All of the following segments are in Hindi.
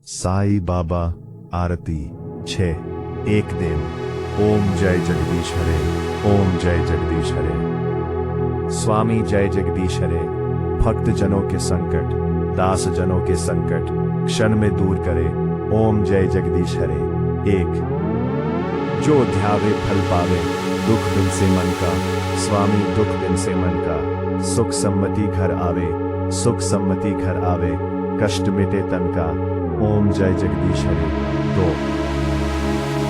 साई बाबा आरती 6 एक दिन। ओम जय जगदीश हरे, ओम जय जगदीश हरे। स्वामी जय जगदीश हरे। भक्त जनों के संकट, दास जनों के संकट क्षण में दूर करे। ओम जय जगदीश हरे। एक जो ध्यावे फल पावे, दुख बिन से मन का। स्वामी दुख बिन से मन का। सुख सम्मति घर आवे, सुख सम्मति घर आवे। कष्ट मिटे तन का। ओम जय जगदीश हरे। दो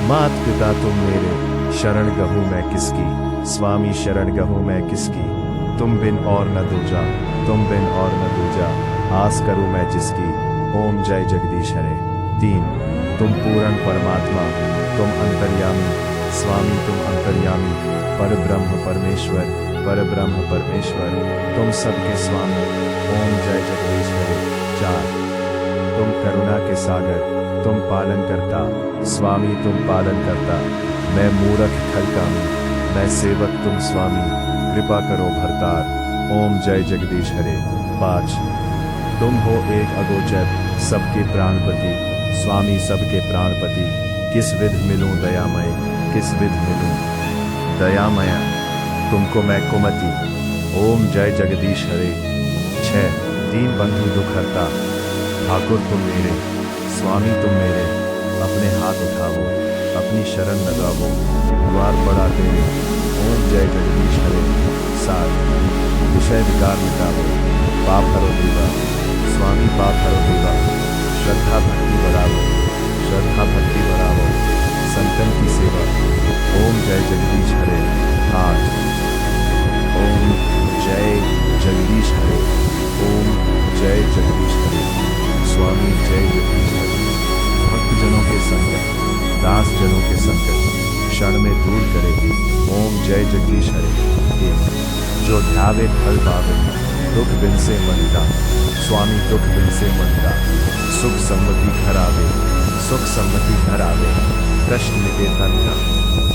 मात पिता तुम मेरे, शरण गहूँ मैं किसकी। स्वामी शरण गहूँ मैं किसकी। तुम बिन और न दूजा, तुम बिन और न दूजा। आस करूँ मैं जिसकी। ओम जय जगदीश हरे। तीन तुम पूर्ण परमात्मा, तुम अंतर्यामी। स्वामी तुम अंतर्यामी, परब्रह्म परमेश्वर, परब्रह्म परमेश्वर। तुम सबके स्वामी। ओम जय जगदीश हरे। चार तुम करुणा के सागर, तुम पालन करता। स्वामी तुम पालन करता। मैं मूर्ख खलकामी, मैं सेवक तुम स्वामी। कृपा करो भरतार। ओम जय जगदीश हरे। पाँच तुम हो एक अगोचर, सबके प्राणपति। स्वामी सबके प्राणपति। किस विध मिलूं दयामय, किस विध मिलूं दयामय। तुमको मैं कुमति। ओम जय जगदीश हरे। 6 दीन बंधु दुख हरता। ठाकुर तुम मेरे, स्वामी तुम मेरे। अपने हाथ उठावो, अपनी शरण लगावो। द्वार बड़ा तेरे। ओम जय जगदीश हरे। 7 विषय विकार मिटावो, पाप हरो देवा। स्वामी पाप हरो देवा। श्रद्धा भक्ति बढ़ावो, श्रद्धा भक्ति बढ़ावो। संतन की सेवा। ओम जय जगदीश हरे। 8 ओम जय जगदीश हरे। ओम जय जगदीश हरे। स्वामी जय जगदीश हरे। भक्त जनों के संकट, दास जनों के संकट क्षण में दूर करे। ओम जय जगदीश हरे। जो ध्यावे फल पावे, दुख बिन से मनता। स्वामी दुख बिन से मनता। सुख सम्मति घर आवे, सुख सम्मति घर आवे। प्रश्न मिटे तन का।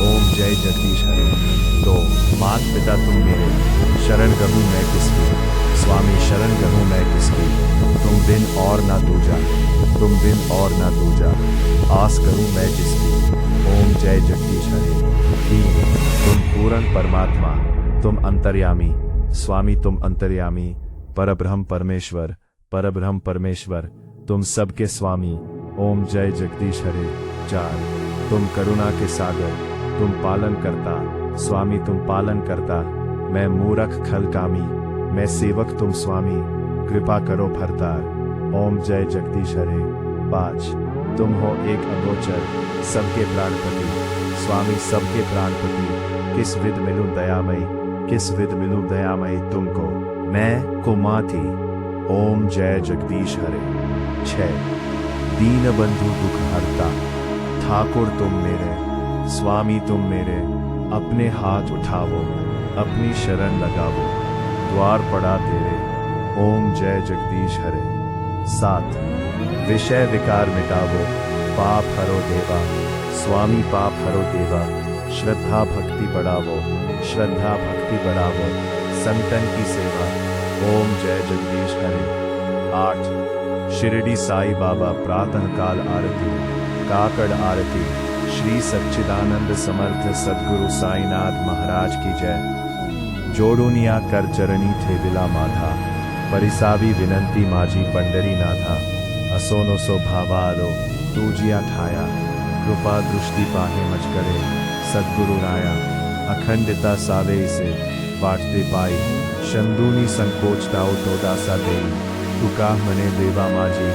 ओम जय जगदीश हरे। 2 मात पिता तुम मेरे, शरण गहूँ मैं किसकी। स्वामी शरण गहूँ मैं किसकी। तुम बिन और ना दूजा, तुम बिन और ना दूजा। आस करूँ मैं जिसकी। ओम जय जगदीश हरे। 3 तुम पूर्ण परमात्मा, तुम अंतर्यामी। स्वामी तुम अंतर्यामी, परब्रह्म परमेश्वर, परब्रह्म परमेश्वर। तुम सबके स्वामी। ओम जय जगदीश हरे। 4 तुम करुणा के सागर, तुम पालन करता। स्वामी तुम पालन करता। मैं मूर्ख खलकामी, मैं सेवक तुम स्वामी। कृपा करो भरतार। ओम जय जगदीश हरे। 5 तुम हो एक अगोचर, सबके प्राणपति। स्वामी सबके प्राणपति। किस विध मिलूं दयामयी, किस विध मिलूं दयामयी तुमको मैं कुमाती। ओम जय जगदीश हरे। 6 दीन बंधु दुख हरता। ठाकुर तुम मेरे, स्वामी तुम मेरे। अपने हाथ उठावो, अपनी शरण लगावो। द्वार पड़ा तेरे। ओम जय जगदीश हरे। 7 विषय विकार मिटावो, पाप हरो देवा। स्वामी पाप हरो देवा। श्रद्धा भक्ति बढ़ावो, श्रद्धा भक्ति बढ़ावो। संतन की सेवा। ओम जय जगदीश हरे। 8 शिरडी साई बाबा प्रातः काल आरती, काकड़ आरती। श्री सच्चिदानंद समर्थ सद्गुरु साईनाथ महाराज की जय। जोडुनिया कर चरणी थे विला माधा, परिसावी विनंती माजी पंडरी नाथा। असोनो सो भावा आलो, तूजिया ठाया। कृपा दृष्टि पाहे मच करे, सद्गुरु राया। अखंडिता सावे इसे, वाटते पाई। शंदूनी संकोचताओ तोदा सा देई। तुका मने देवा माजी,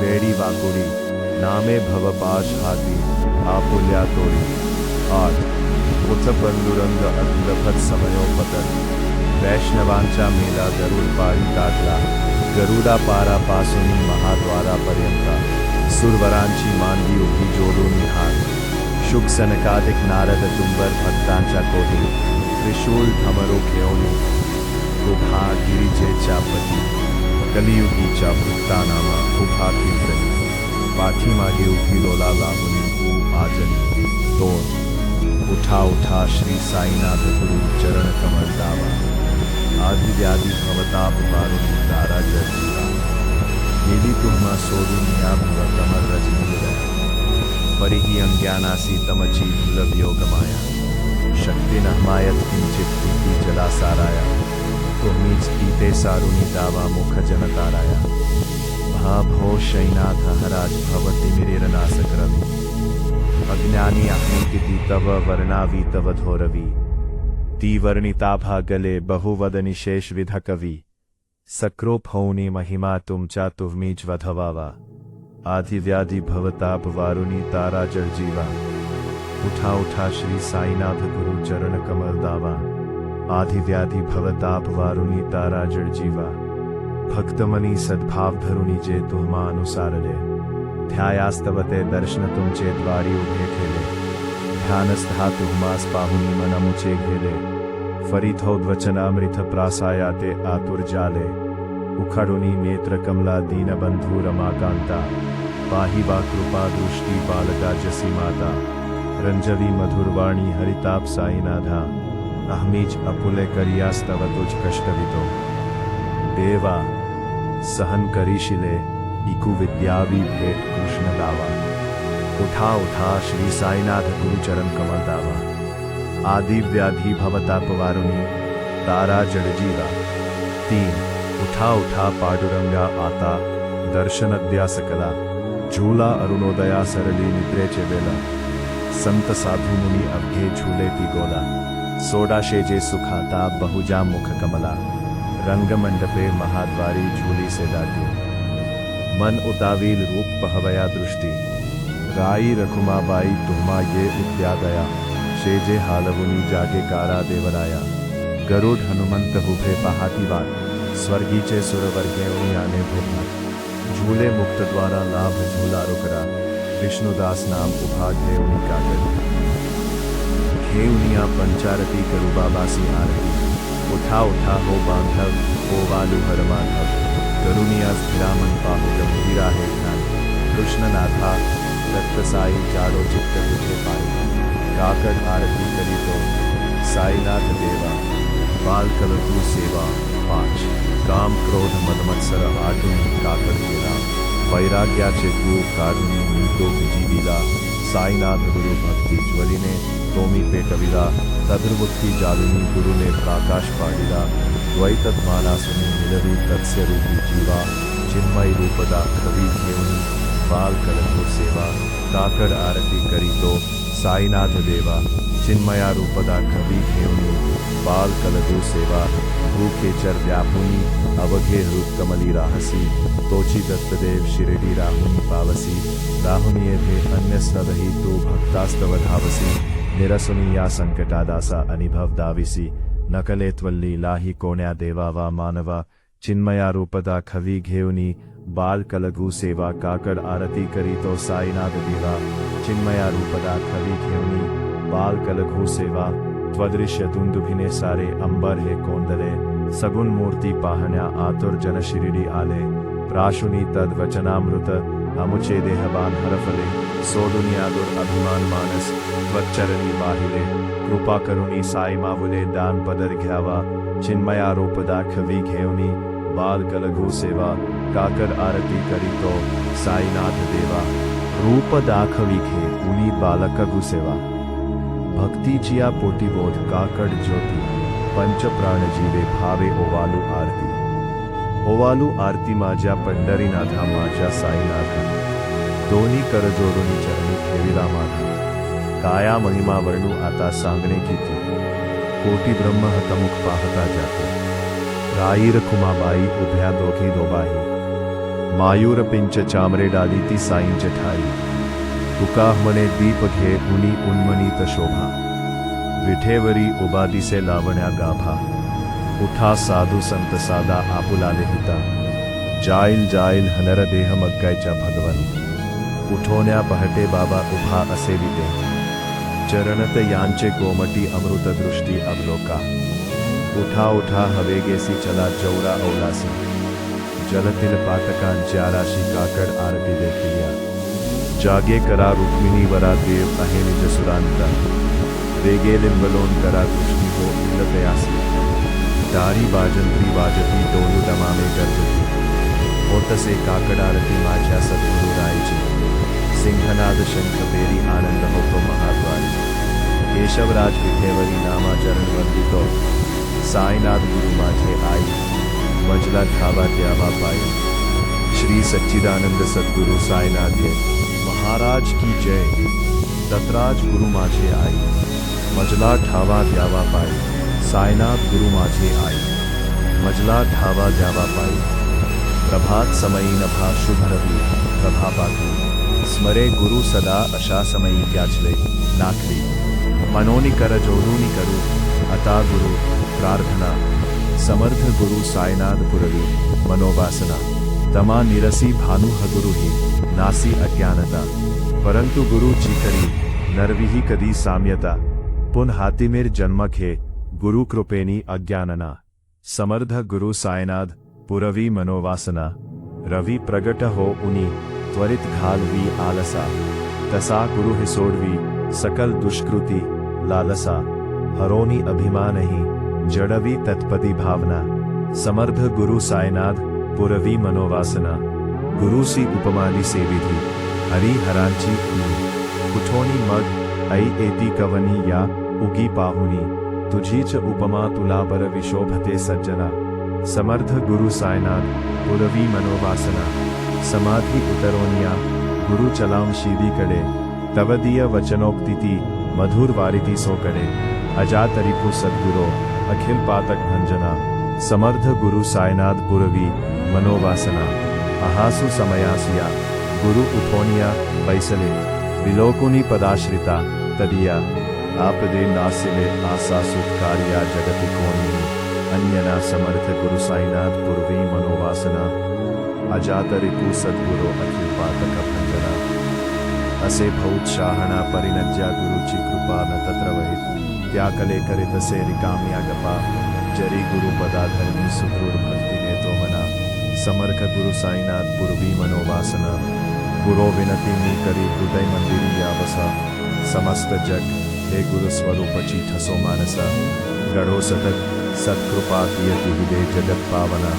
वेड़ी वाकुड़ी। नामे भव पाश हाथी, आपुल्या तोड़ी। 8 उथ बंधुरंग अंधभत समयो पतन। वैष्णवांचा मेला गरुड़ पारी काटला। गरुडा पारा पासुनी महाद्वारा पर्यंता। सुरवरांची मांडी उभी जोडून हात। शुक सनकादिक नारद तुंबर भक्तांचा कोटी। त्रिशूल धमरो घेऊनी, उभा गिरिजेच्या पती। कलियुगीच्या भक्तानामा उभा कीर्तनी। पाठीमागे उभी लोला लावणी आजनी। 2 उठा उठा श्री साईनाथ गुरु चरण कमल दावा। आदि व्याधि भवताप वारुणी दारा जर्जीवा। गेली तुम्हा सोडून या भव कमर अज्ञानासी तमची मूलवियोगमाया शक्तिनः मायत किंचित इति जलासाराया तुम्हीच ईते सारुणी दावा मुख जनताराया भाभो शैनाथ हराज भवति मिरेरनासकरवि अज्ञानी अहंकिति तव वर्णावी तव धोरवी तीवर्णिताभा गले बहुवद निशेष विध कवि सक्रोप होनी महिमा तुमचा तुवमीज वधवावा आधि व्याधि भवताप वारुणी तारा जड़ जीवा उठा उठा श्री साईनाथ गुरु चरण कमल दावा आधि व्याधि भवताप वारुणी तारा जड़ जीवा भक्तमनी सद्भाव धरुणी जे तुहमा अनुसार ले ध्यायास्तवते दर्शन तुमचे द्वारी उभे ठेले ध्यानस्था तुहमास पाहुनी मन मुचे घेले फरीथोद्वचनामृत प्रासायाते आतुर जाले उखड़ुनी नेत्र कमला दीन बंधु रमाकांता पाहि वा कृपा दृष्टि बालका जसी माता रंजवी मधुरवाणी हरिताप साईनाधा अहमीज अपुले करियास्तव तुझ कष्टवितो देवा सहन करीशिले इकु विद्यावी भेट कृष्ण दावा उठा उठा श्री साईनाथ गुरुचरण कमल दावा आदि व्याधि भवताप वारुणी तारा जड़जीवा 3 उठा उठा पाडुरंगा आता दर्शनद्या सकला झूला अरुणोदया सरली निद्रेचे वेला संत साधु मुनी अवघे झूले ती गोला सोडाशे जे सुखाता बहुजा मुख कमला रंग मंडपे महाद्वारी झूली से दाती मन उतावील रूप पहवया दृष्टि राई रखुमाबाई तुमा ये उद्या गया शेजे हालवुनी जागे कारा देवराया गरुड हनुमंत हुभे पहाती बात स्वर्गीचे सुरवर्गे उनियाने भोगा झूले मुक्त द्वारा लाभ झूला रुकरा विष्णुदास नाम उभाग है उनका घे उनिया पंचारती करुबाबासी आरती उठा उठा हो बांधव हो वालु हर माधव करुणिया स्थिरामन पाहु गंभीरा है ध्यान कृष्णनाथा दत्त साई जाड़ो चित्त तुझे पाए काकड़ आरती करी तो साईनाथ देवा बाल कलतु सेवा 5 काम क्रोध मद मत्सर आटुनी काकड़ केला वैराग्याचे दूर कारुणी मीतो विजीविला साईनाथ गुरु भक्ती ज्वलिने तोमी पेटविला तद्रुवुक्ती जालिनी गुरुने प्रकाश पाडिला द्वैतत्माला सुनी मिलवी तत्स्य रूपी जीवा चिन्मय रूपदा कवि घेऊनी बाल कलतु सेवा काकड़ आरती करी तो साईनाथ देवा चिन्मया रूपदा कवि घेऊनी बाल कलदू सेवा भूखेचर व्यापुनी अवघे रूप कमली राहसी तोची दत्तदेव शिरडी राहुनी पावसी राहुनी येथे अन्य सदही तू भक्तास्तव धावसी निरसुनी या संकटादासा अनुभव दाविसी नकलेत्वल्ली लाही कोण्या देवा वा मानवा चिन्मया रूपदा खवी घेऊनी बाल कलगू सेवा काकड़ आरती करी तो साईनाथ देवा चिन्मया रूपदा खवी घेऊनी बाल कलघु सेवा त्वदृश्य दुंदुभिने सारे अंबर हे कोंदले सगुण मूर्ती पाहण्या आतुर जन शिरिडी आले प्राशुनी तद वचनामृत अमुचे देहबान हरफले सोडुनियादुर अभिमान मानस त्वच्चरणी बाहिले कृपा करुणी साई मावुले दान पदर घ्यावा चिन्मया रूपदा खवी घेऊनी बाल कलघु सेवा काकड़ आरती करी तो साईनाथ देवा रूप दाखवी घे उनी बालकगु सेवा भक्तीचिया पोटीबोध काकड़ ज्योति पंच प्राण जीवे भावे ओवालू आरती माझ्या पंढरीनाथा माझ्या साईनाथा दोन्ही करजोडून चरणी ठेविला माझा काया महिमा वर्णू आता सांगणे किती कोटी ब्रह्म हतमुख पाहता जाते राईर खुमाबाई उभ्या दोघी दोबाही मायूर पिंच चामरे डाली ती साईंच ठाई तुका मने दीप घे उनी उन्मनीत शोभा विठेवरी उभा दिसे लावण्या गाभा उठा साधू संत सादा आपुलाले हिता जाईल जाईल हनर देह मग्गायच्या भगवन उठोण्या पहटे बाबा उभा असे विते चरणत यांचे गोमटी अमृत दृष्टी अवलोका उठा उठा हवेगेसी चला जौरा औलासी जलतील पातकांच्या राशी काकड़ आरती देखिया जागे करा रुक्मिणी वरा देव आहे निज सुरांता वेगे लिंबलोन करा कृष्णी को इलतयासी दारी बाजंत्री वाजती डोलू दमामे गर्भती होतसे काकड़ आरती माझ्या सद्गुरु रायची सिंहना साईनाथ शंख पेरी आनंद होतो महाद्वारी केशवराज विठेवरी नामाचरण वंदितो साईनाथ गुरु माझे आई मजला ठावा द्यावा पाई श्री सच्चिदानंद सद्गुरु साईनाथ महाराज की जय दत्तराज गुरु माझे आई मजला ठावा द्यावा पाई साईनाथ गुरु माझे आई मजला ठावा द्यावा पाई प्रभात समयी नभा शुभ रवी प्रभा पाठी स्मरे गुरु सदा अशा समयी त्याचले नाखली मनोनी कर जोडूनी करू आता गुरु प्रार्थना समर्थ गुरु साईनाथ पुरवी मनोवासना तमा निरसी भानु गुरु ही नासी अज्ञानता परंतु गुरु चिकरी नरविही कधी साम्यता पुन हातीमेर जन्मखे गुरु कृपेनी अज्ञानना समर्थ गुरु साईनाथ पुरवी मनोवासना रवी प्रगट हो उनी त्वरित घालवी आलसा तसा गुरु हे सोडवी सकल दुष्कृति लालसा हरोनी अभिमानही जडवी तत्पदी भावना समर्थ गुरु साईनाथ पुरवी मनोवासना गुरुसी उपमाली सेविधी हरी हरांची कुठोनी मग ऐ एती कवनी या उगी पाहुनी तुझीच उपमा तुला बर विशोभते सज्जना समर्थ गुरु साईनाथ पुरवी मनोवासना समाधी उतरोनिया गुरु चलाम शीदीकडे तवदीय वचनोक्तिती मधुर वारिती सोकडे अजातरिपु सद्गुरो अखिल पातक भंजना समर्थ गुरु साईनाथ पुरवी मनोवासना अहासु समयासिया गुरु उठोनिया बैसले विलोकुनी पदाश्रिता तदिया आपदे नासिले आसा सुत्कार्या जगति कोनी अन्यना समर्थ गुरु साईनाथ पुरवी मनोवासना अजातरिपु सद्गुरो अखिल पातक भंजना असे भौत शाहणा परिणज्या गुरुची कृपा न तत्र वहित त्याकले करित से रिकाम्या गपा जरी गुरु पदाधर्मी सुदृढ भक्ति ने तो मना समर्थ गुरु साईनाथ पुरवी मनोवासना गुरो विनती मी करी हृदय मंदिरी यावसा समस्त जग हे गुरु स्वरूपची ठसो मानसा गढ़ो सतत सत्कृपा कियति हृदय जगत पावना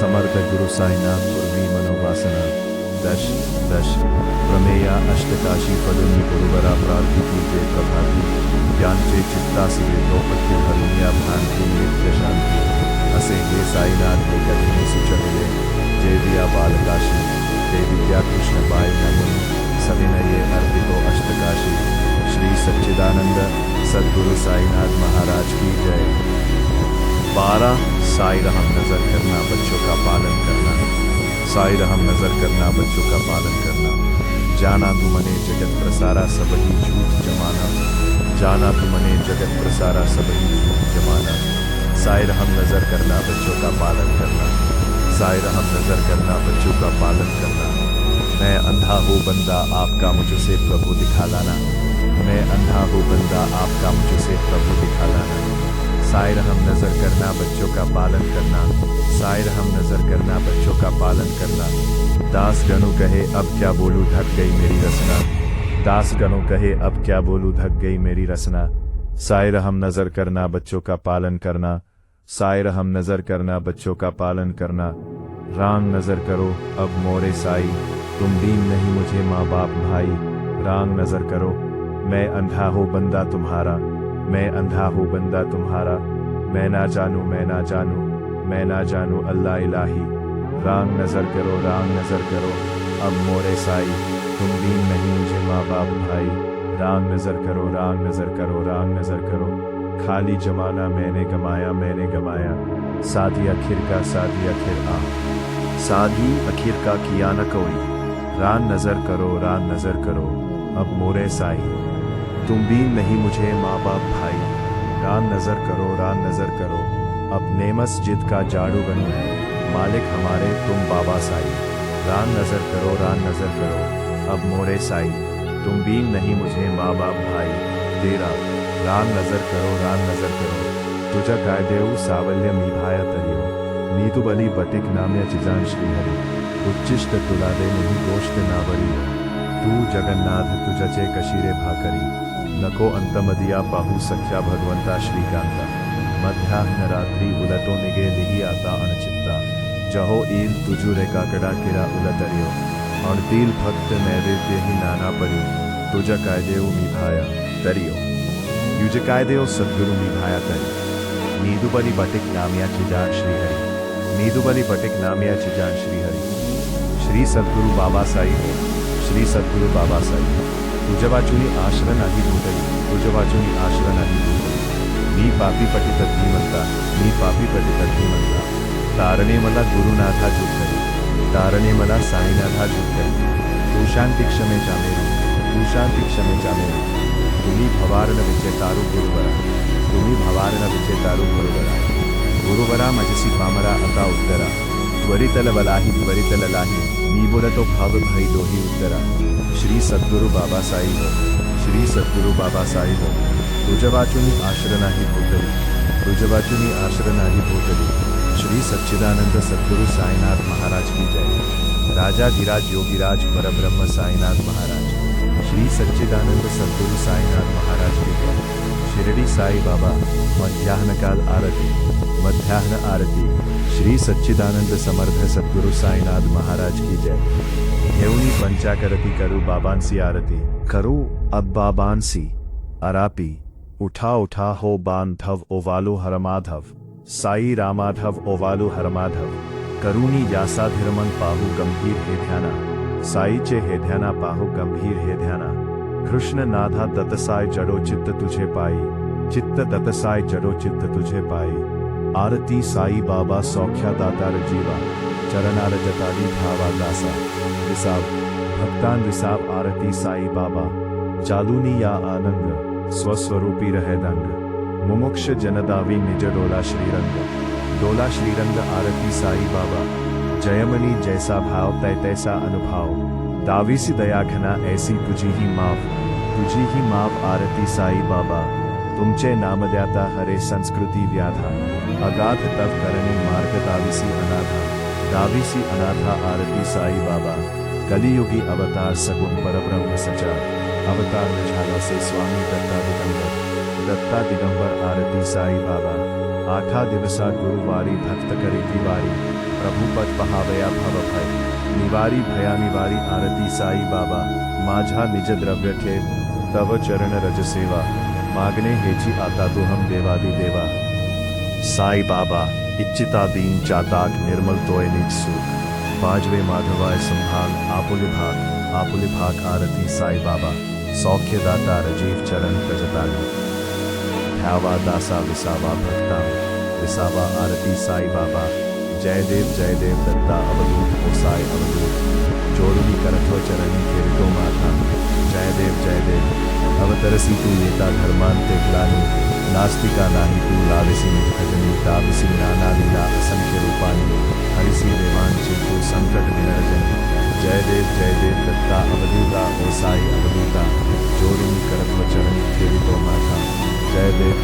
समर्थ गुरु साईनाथ पुरवी मनोवासना दश दश प्रमेया अष्टकाशी पदुनी गुरुवरा प्रार्थिती जे प्रभाती ज्ञानचे चित्तासिले तो अखिल हरुनिया भांती नित्य शांती असे हे साईनाथ हे कथने सुचविले जे दिया बालकाशी ते विद्या कृष्ण पाय नमुनी सविनये अर्पितो अष्टकाशी श्री सच्चिदानंद सद्गुरु साईनाथ महाराज की जय 12 साई रहम नजर करना बच्चों का पालन करना साई रहम नजर करना बच्चों का पालन करना जाना तुमने जगत प्रसारा सबही झूठ जमाना जाना तुमने जगत प्रसारा सबही झूठ जमाना साई रहम नजर करना बच्चों का पालन करना साई रहम नजर करना बच्चों का पालन करना मैं अंधा हूँ बंदा आपका मुझसे प्रभु दिखा लाना मैं अंधा हूँ बंदा आपका मुझसे प्रभु दिखा लाना साई रहम नजर करना बच्चों का पालन करना साई रहम नजर करना बच्चों का पालन करना दास गणु कहे अब क्या बोलूं ढक गई मेरी रसना दास गणु कहे अब क्या बोलूं ढक गई मेरी रसना साई रहम नजर करना बच्चों का पालन करना साई रहम नजर करना बच्चों का पालन करना रांग नजर करो अब मोरे साई तुम दीन नहीं मुझे माँ बाप भाई रांग नजर करो मैं अंधा हूँ बंदा तुम्हारा मैं अंधा हूँ बंदा तुम्हारा मैं ना जानू मैं ना जानू मैं ना जानू अल्लाह इलाही रांग नजर करो रांग नजर करो अब मोरे साई तुम दीन नहीं मुझे माँ बाप भाई रांग नजर करो रांग नजर करो रांग नजर करो खाली जमाना मैंने गमाया साधी आखिर का साधी आखिर आ साधी आखिर का किया न कोई रान नजर करो अब मोरे साई तुम भी नहीं मुझे माँ बाप भाई रान नजर करो अपने मस्जिद का जाड़ू बनू है मालिक हमारे तुम बाबा साई रान नजर करो अब मोरे साई तुम भी नहीं मुझे माँ बाप भाई तेरा रान नजर करो तुझा कायदेऊ सावल्य मी भाया तरियो नीतु बली बटिक नाम्य चिजान श्रीहरी उच्चिष्ट तुला दे नहीं गोष्ट नावरी तू जगन्नाथ तुझचे कशिरे भाकरी नको अंतमदिया पाहू सख्या भगवंता श्रीकांता मध्याह्न रात्री उलटो निगे लिही आता अणचित्ता जहो ईल तुझू रेकाकडा किरा उलतरियो अणतील फक्त नैवेद्य ही नाना परी तुझ्या कायदेव निभाया तरियो युज कायदेव सद्गुरु निभाया तरी नीदुबली बटिक नाम्याची जाण श्रीहरी नीदुबली बटिक नाम्याची जाण श्रीहरी श्री सद्गुरु बाबासाई हो श्री सद्गुरु बाबासाई तुझ्या वाचुनी आश्रय नाही भूतली तुझ्या वाचुनी आश्रय नाही भूतली मी पापी पटित धीमंता मी पापी पटित धीमंता तारणे मला गुरुनाथा जुटकरी तारणे मला साईनाथा जुटकरी तू शांती क्षमेच्या मेरी तू शांती क्षमेच्या मेरी तुम्ही भवारण विचेतारू गुरुवरा तुम्ही भवारण विचेतारू गुरुवरा मजसी पामरा आता उत्तरा त्वरितल बलाही त्वरितल लाही मी बोलतो भाव भाई दोही उत्तरा श्री सद्गुरु बाबासाई हो श्री सद्गुरु बाबासाई हो तुझ्या वाचुनी आश्रय नाही भूतली तुझ्या वाचुनी आश्रय नाही भूतली श्री सच्चिदानंद सद्गुरु साईनाथ महाराज की जय राजाधिराज योगीराज परब्रह्म साईनाथ महाराज श्री सच्चिदानंद सद्गुरु साईनाथ महाराज की जय शिरडी साई बाबा मध्याह्नकाल आरती मध्याह्न आरती श्री सच्चिदानंद समर्थ सद्गुरु साईनाथ महाराज की जय घेऊनी पंचाकरती करू बाबांसी आरती करू अब बाबांसी अरापी उठा उठा हो बांधव ओवालू हरमाधव साई रामाधव ओवालू हरमाधव करुणी यासाधिरमन पाहू गंभीर हे ध्याना साईचे हे ध्याना पाहू गंभीर हे ध्याना कृष्ण नाथा दत्तसाय जडो चित्त तुझे पाई चित्त दत्तसाय जडो चित्त तुझे पाई आरती साई बाबा सौख्या दातार जीवा चरणार जताली भावा दासा विसाव भक्तान विसाव आरती साई बाबा जालूनी या आनंद स्वस्वरूपी रहे दंग मुमुक्ष जनदावी निज डोला श्रीरंग आरती साई बाबा जयमनी जैसा भाव तै तैसा अनुभाव दावीसी दया घना ऐसी तुझी ही माव आरती साई बाबा तुमचे नाम द्याता हरे संस्कृती व्याधा अगाध तव करणी मार्ग दावीसी अनाथा आरती साई बाबा कलियुगी अवतार सगुण परब्रह्म सचार अवतार झाला से स्वामी दत्ता दिगंबर आरती साई बाबा आठा दिवसा गुरुवारी भक्त करे तिवारी प्रभु पद पहावया भव भय निवारी भया निवारी आरती साई बाबा माझा निज द्रव्य ठेव तव चरण रज सेवा मागणे हेची आता तुहम देवादी देवा साई बाबा इच्छिता दीन चाताक निर्मल तोय निज सुख बाजवे माधवाय संभाग आपुले भाग आरती साई बाबा सौख्यदाता रजीव चरण कजताली ध्यावा दासा विसावा भक्ता विसावा आरती साई बाबा जय देव दत्ता अवधूत ओ साई अवधूत जोडुनी करठो चरणी फिरतो माता जय देव अवतरसी तू येता धर्मांते ग्लानी नास्तिका नाही तू लाविसी भजनी दाविसी नाना लीला असंख्य रूपानी हरिसी देवांचे तू संकट विनर्जनी जय देव दत्ता अवधूता ओ साई अवधूता जोडुनी करठो चरणी फिरतो माता जय देव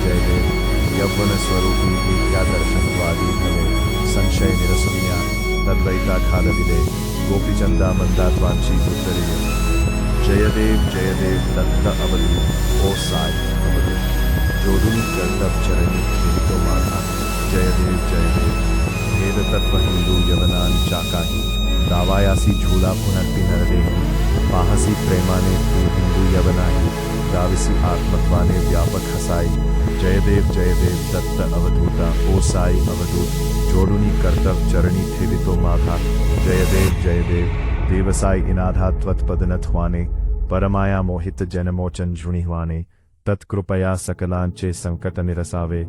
यौवन स्वरूपी विद्या दर्शनवादी भवे संशय निरसुनिया तद्वैता खालविदे गोपीचंदा मंदात्वांची उत्तरीय जय देव दत्त अवधूत ओ साई अवधूत जोडुनी कर्तव चरणी फिरतो माता जय देव भेद तत्व हिंदू यवनान चाकाही दावायासी झूला पुनर्ती नरदेही पाहसी प्रेमाने तू हिंदू यवनाही दाविसी आत्मत्वाने व्यापक हसाई जय देव दत्त अवधूता ओ साई अवधूत जोडुनी कर्तव चरणी ठेवितो माता जय देव देवसाई इनाधा त्वत्पदनथवाने परमाया मोहित जनमोचन झुणिह्वाने तत्कृपया सकलांचे संकट निरसावे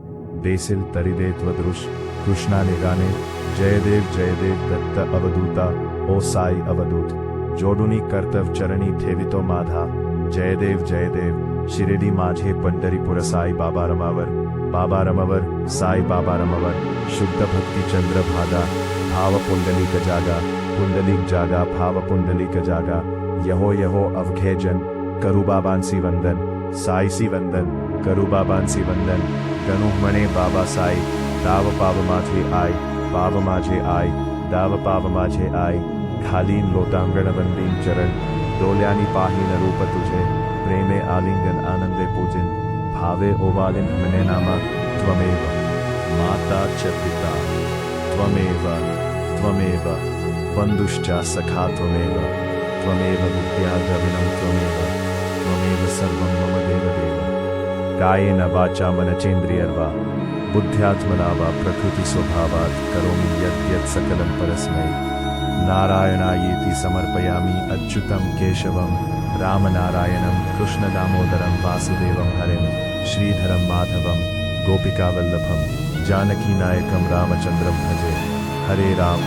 देसिल तरिदे त्वदृश कृष्णाने गाणे जय देव दत्त अवधूता ओ साई अवधूत जोडुनी कर्तव चरणी ठेवितो माधा जय देव शिर्डी माझे पंढरीपुर साई बाबा रमावर साई बाबा रमावर शुद्ध भक्ति चंद्र भागा भाव पुंडलिक जागा भाव पुंडलिक जागा यहो अवघे जन करू बाबांसी वंदन साईसी वंदन करू बाबांसी वंदन गणु मणे बाबा साई दाव पाव माझे आई दाव पाव माझे आई घालीन लोटांगण वंदीन चरण डोल्यानी पाहीन रूप तुझे प्रेमे आलिंगन आनंदे पूजन भावे ओवालिन मने नामा त्वमेव माता च पिता त्वमेव बंधुश्च सखा त्वमेव त्वमेव विद्या द्रविणं त्वमेव सर्वं मम देवदेव। कायेन वाचा मनचेन्द्रियर्वा बुद्ध्यात्मना वा प्रकृतिस्वभावात् करोमि यद्यत् सकलं परस्मै नारायणायेति समर्पयामि अच्युतं केशवं रामनारायणं कृष्णदामोदरं वासुदेवं हरिं श्रीधरं माधवं गोपिकावल्लभं जानकीनायकं रामचन्द्रं भजे। हरे राम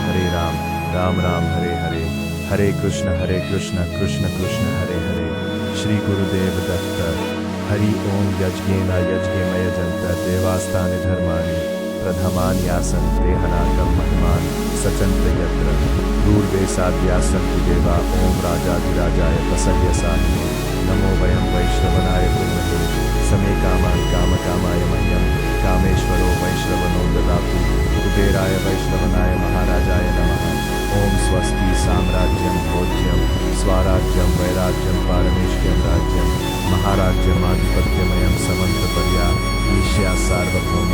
राम राम हरे हरे, हरे कृष्ण कृष्ण कृष्ण हरे हरे। श्री गुरुदेव दत्त। हरि ओम। यज्ञेन यज्ञमयजन्त देवास्तानि धर्माणि प्रथमानि आसन् देहनाकं महिमान् सचन्त यत्र दूर्वे साध्या सन्ति देवा। ओम राजाधिराजाय तसर्यसाहिने नमो वयं वैष्णवनाय कुर्महे समे कामान् कामकामाय मह्यं कामेश्वरो वैष्णवनो ददातु। कुबेराय वैष्णवनाय महाराजाय नमः। ओम स्वस्ति साम्राज्यं भोज्यं स्वराज्यं वैराज्यं पारमेष्ठ्यं राज्यं महाराज्यमाधिपत्यमयं समन्तपर्या ईश्या सार्वभौम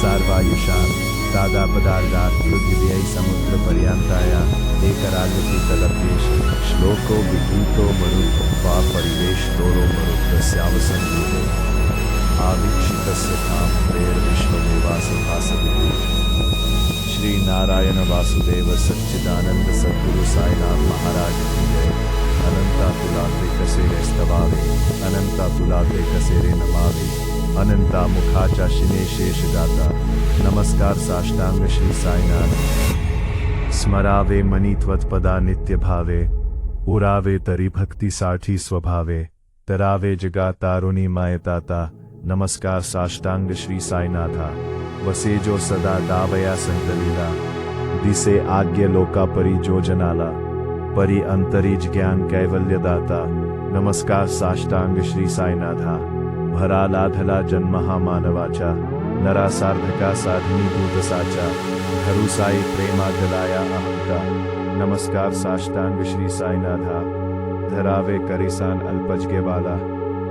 सार्वायुषां दादापदार्धात् पृथिव्यै समुद्रपर्यन्ताया एकराजति तदप्येष श्लोको विभूतो मरुत्वा परिवेष्टोरो मरुत्तस्यावसन्निधे आवीक्षितस्य तां प्रेरविश्वदेवासभासविति। श्री नारायण वासुदेव सच्चिदानंद सद्गुरु साईनाथ महाराज की जय। अनंता तुलाते कसेरे स्तवावे अनंता तुलाते कसेरे नमावे अनंता मुखाचा शिने शेष दाता। नमस्कार साष्टांग श्री साईनाथ। स्मरावे मनीत्वत्पदा नित्य भावे उरावे तरी भक्ति साठी स्वभावे तरावे जगा तारुणी मायताता। नमस्कार साष्टांग श्री साईनाथा। वसे जो सदा दावया संतलीला दिसे आज्ञ लोका परी जो जनाला परी अंतरिज ज्ञान कैवल्यदाता। नमस्कार साष्टांग श्री साईनाथा। भरा लाधला जन्महा मानवाचा नरा सार्धका साधिनी भूत साचा घरु साई प्रेमा गलाया अहंता। नमस्कार साष्टांग श्री साईनाथा। धरावे करिसान अल्पजगे वाला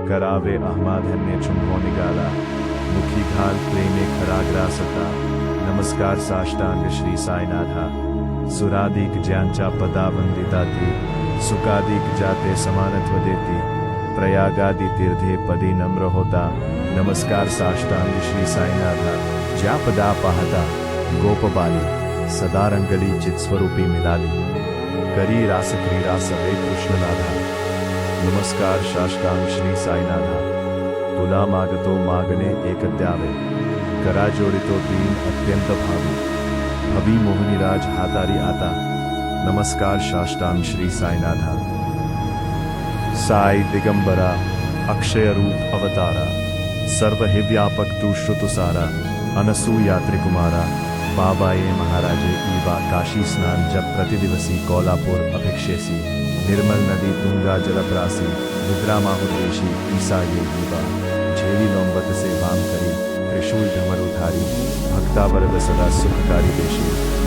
करावे अहमाधन्य चुंबो निगाला मुखी घाल प्रेमे खराग्रासता। नमस्कार साष्टांग श्री साईनाथा। सुराधिक ज्यांच्या पदावंदिताती सुखाधिक जाते समानत्व देती प्रयागादि तीर्थे पदी नम्र होता। नमस्कार साष्टांग श्री साईनाथा। ज्या पदा पाहता गोपबाली सदा रंगली चित्स्वरूपी मिलाली करी रास क्रीडा सवे कृष्णनाथा। नमस्कार साष्टांग श्री साईनाथा। तुला मागतो मागणे एक द्यावे करा जोडितो तीन अत्यंत भावी भवी मोहनीराज हातारी आता। नमस्कार साष्टांग श्री साईनाथा। साई दिगंबरा अक्षय रूप अवतारा सर्व ही व्यापक तू श्रुतुसारा अनसूया त्रिकुमारा बाबाये महाराजे ईवा काशी स्नान जब प्रतिदिवसी कोल्हापुर अभिक्षेसी निर्मल नदी तुंगा जलप्रासी रुद्रामाहुदेशी ईसा ये ईवा झेली नौबत से वाम करी त्रिशूल धमरुधारी भक्ता वरद सदा सुखकारी देशी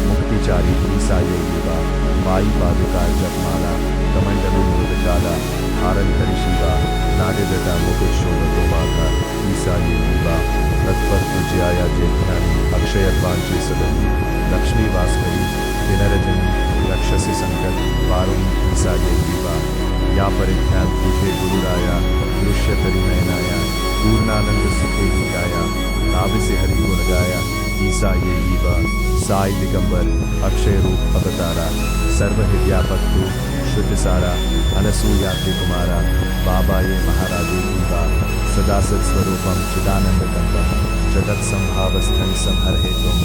मुक्तिचारी ईसा ये ईवा माई पादुका जपमाला कमंडलु मृदकाला धारण करी शिवा नागजटा मुकुट शोभतो माता ईसा ये ईवा तत्पर पूज्याया जेठ्यानी अक्षयत्वांची सदती लक्ष्मी वासकरी दिनरजनी रक्षसी संकट वारुणी ईसा ये ईवा या परिध्यान तुझे गुरुराया दृश्य तरी नयनाया पूर्णानंद सुखे निकाया नाभि से हरि गुण गाया ईसा ये ईवा साई दिगंबर अक्षय रूप अवतारा सर्व ही व्यापक तू शुद्ध सारा अनसूया कुमारा बाबा ये महाराजे ईवा सदा सत्स्वरूपम चिदानंद कंदम जगत संभावस्थं संहर हेतुम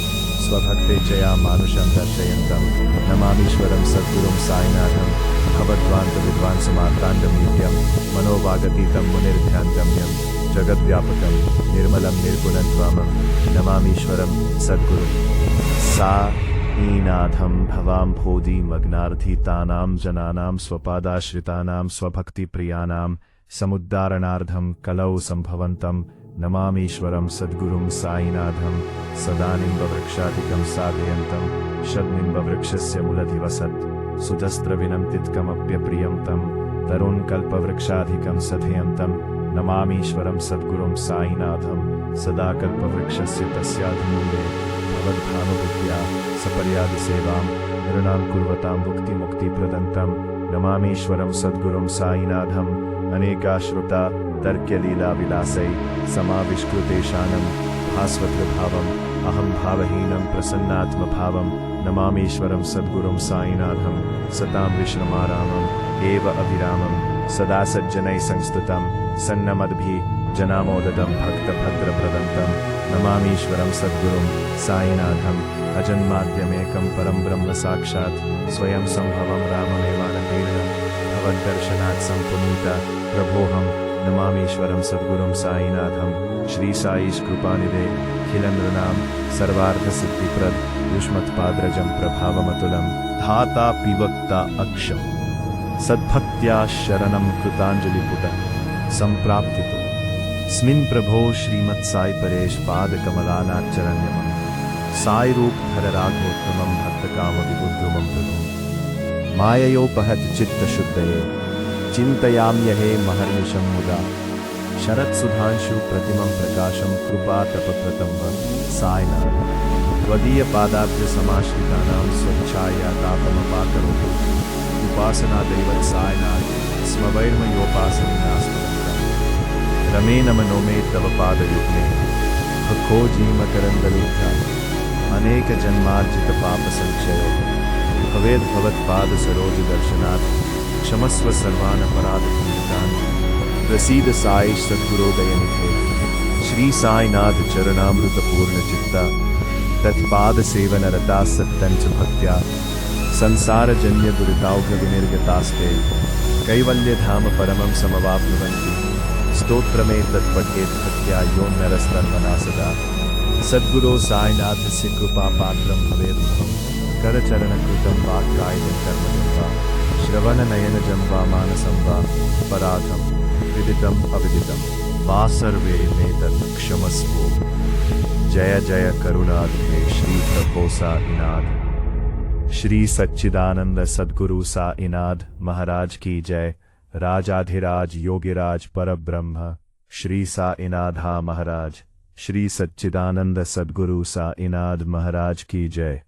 स्वभक्ते चया मानुषं दर्शयन्तं नमामीश्वरं सद्गुरुं साईनाथं भवद्वान्त विद्वान् समार्ताण्डमीड्यं मनोवागतीतं मुनिर्ध्यान्तम्यं जगद्व्यापकं निर्मलं निर्गुणं त्वामं नमामीश्वरं सद्गुरुं साईनाथं भवां भोधि मग्नार्थितानां जनानां स्वपादाश्रितानां स्वभक्तिप्रियाणां समुद्धारणार्थं कलौ संभवन्तं नमामीश्वरं सद्गुरुं साईनाथं सदानिम्बवृक्षादिकं साधयन्तं षड्निम्बवृक्षस्य मूलधिवसत् सुधस्त्रविनम्तित्कमप्यप्रियं तं तरुणकल्पवृक्षाधिकं सधयन्तं नमामीश्वरं सद्गुरुं साईनाथं सदा कल्पवृक्षस्य तस्याधिमूले भवद्भानुभूत्या सपर्यादिसेवां नृणां कुर्वतां मुक्तिमुक्तिप्रदन्तं नमामीश्वरं सद्गुरुं साईनाथम् अनेकाश्रुता तर्क्यलीलाविलासै समाविष्कृतेशानं भास्वत्रभावम् अहं भावहीनं प्रसन्नात्मभावं नमामीश्वरं सद्गुरुं साईनाथं सतां विश्रमारामम् एव अभिरामं सदा सज्जनैः संस्तुतं सन्नमद्भिः जनामोदतं भक्तभद्रप्रदन्तं नमामीश्वरं सद्गुरुं साईनाथम् अजन्माद्यमेकं परं ब्रह्म साक्षात् स्वयं सम्भवं राममेवानतीर्णं भवद्दर्शनात् सम्पुनीता प्रभोऽहं नमामीश्वरं सद्गुरुं साईनाथं श्री साईश कृपानिधे खिलनृणां सर्वार्थसिद्धिप्रद युष्मत्पाद्रजं प्रभावमतुलं धाता पिवक्ता अक्षं सद्भक्त्या शरणं कृताञ्जलिपुट सम्प्राप्तितो स्मिन् प्रभो श्रीमत्साई परेश पादकमलानाच्चरण्यमं साई रूप धर राघोत्तमं भक्तकामविबुद्धुमं प्रभु माययोपहत चित्तशुद्धये चिन्तयाम्यहे महर्निशं मुदा शरत्सुधांशु प्रतिमं प्रकाशं कृपातपप्रतं साईनाथ त्वदीय पादाब्ज समाश्रितानां स्वच्छाया तापमपाकरोतु उपासना दैवत साईनाथ स्मवैर्मयोपासनीनास्मरन्तं रमे नमनो मे तव पादयुग्मे खोजीमकरन्दलूथा अनेक जन्मार्जित पाप संक्षयो भवेद भवत्पाद सरोज दर्शनात् क्षमस्व सर्वान् अपराधपूरितान् प्रसीद साई सद्गुरोदयनिधे श्री साईनाथ चरणामृत पूर्ण चित्ता तत्पाद सेवन रता सत्तंच भक्त्या संसार जन्य दुरिताौघ विनिर्गतास्ते कैवल्य धाम परमं समवाप्नुवन्ति स्तोत्रमे तत्पठेत भक्त्या यो नरस्तर्मना सदा सद्गुरो साईनाथस्य कृपा पात्रं भवेत् करचरणकृतं वाक्कायनं कर्मजं वा श्रवणनयनजं वा मानसं वा पराधं विदितम् अविदितं वा सर्वे मे तत् क्षमस्व जय जय करुणाब्धे श्री प्रभो साईनाथ श्री सच्चिदानंद सद्गुरु साईनाथ महाराज की जय राजाधिराज योगिराज परब्रह्म श्री साईनाथा महाराज श्री सच्चिदानंद सद्गुरु साईनाथ महाराज की जय।